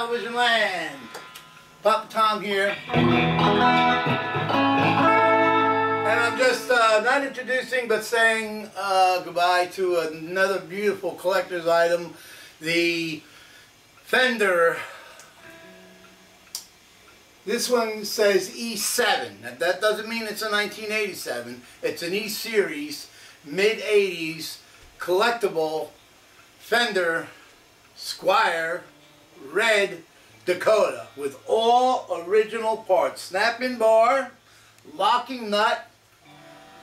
television land. Papa Tom here. And I'm just not introducing but saying goodbye to another beautiful collector's item, the Fender. This one says E7. That doesn't mean it's a 1987. It's an E series, mid-80s, collectible Fender Squire red Dakota with all original parts. Snap-in bar, locking nut,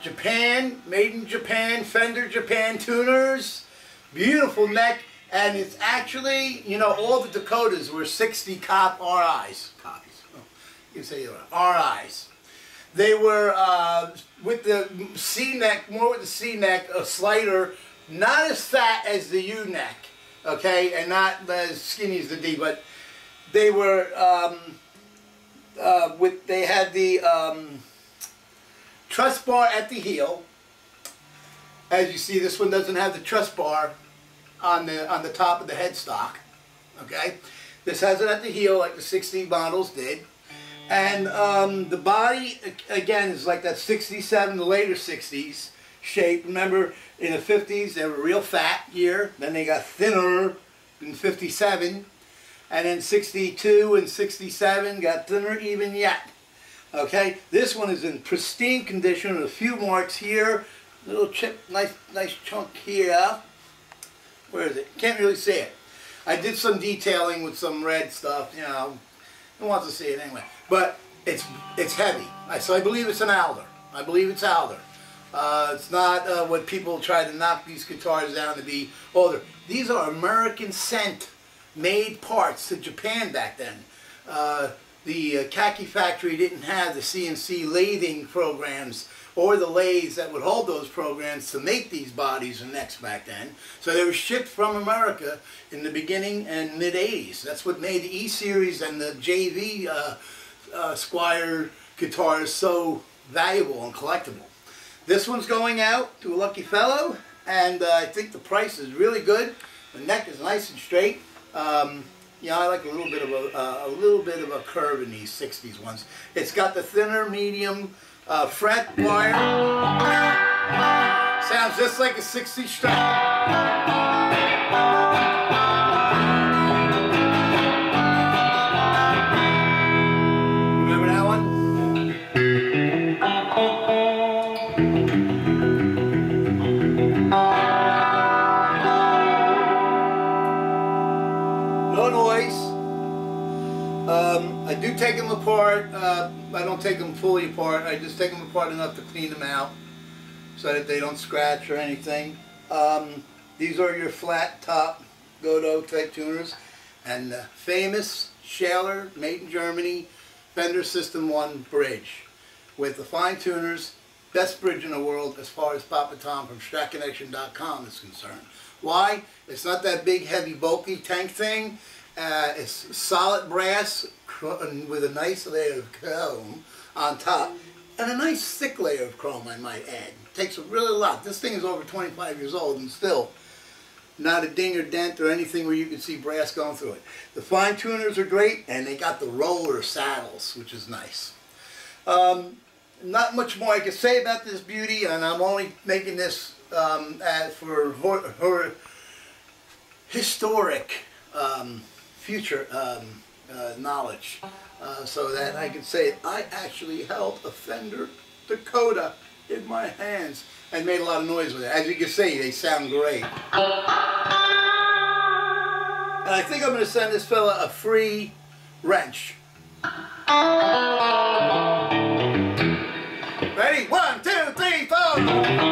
Japan, made in Japan, Fender Japan tuners, beautiful neck, and it's actually, you know, all the Dakotas were 60 cop RIs. Copies. Oh, you can say RIs. They were with the C-neck, more with the C-neck, a slider, not as fat as the U-neck, okay, and not as skinny as the D, but they were, they had the truss bar at the heel. As you see, this one doesn't have the truss bar on the top of the headstock, okay. This has it at the heel like the 60 models did. And the body, again, is like that 67, the later 60s shape. Remember, in the 50s, they were real fat here. Then they got thinner in 57. And then 62 and 67 got thinner even yet. Okay, this one is in pristine condition with a few marks here. Little chip, nice chunk here. Where is it? Can't really see it. I did some detailing with some red stuff, you know. Who wants to see it anyway? But it's heavy. So I believe it's an Alder. I believe it's Alder. It's not what people try to knock these guitars down to be older. These are American sent made parts to Japan back then. The khaki factory didn't have the CNC lathing programs or the lathes that would hold those programs to make these bodies and necks back then. So they were shipped from America in the beginning and mid-80s. That's what made the E-Series and the JV Squire guitars so valuable and collectible. This one's going out to a lucky fellow, and I think the price is really good. The neck is nice and straight. You know, I like a little bit of a curve in these 60s ones. It's got the thinner medium fret wire. Sounds just like a 60 Strat. Remember that one? No noise. I do take them apart. I don't take them fully apart. I just take them apart enough to clean them out so that they don't scratch or anything. These are your flat top Godot type tuners, and the famous Shaler, made in Germany, Fender System 1 bridge with the fine tuners, best bridge in the world as far as Papa Tom from StratConnection.com is concerned. Why? It's not that big, heavy, bulky tank thing. It's solid brass with a nice layer of chrome on top, and a nice thick layer of chrome, I might add. It takes a really lot. This thing is over 25 years old and still not a ding or dent or anything where you can see brass going through it. The fine tuners are great, and they got the roller saddles, which is nice. Not much more I can say about this beauty, and I'm only making this for her historic future knowledge, so that I can say I actually held a Fender Dakota in my hands and made a lot of noise with it. As you can see, they sound great. And I think I'm going to send this fella a free wrench. Ready? 1, 2, 3, 4.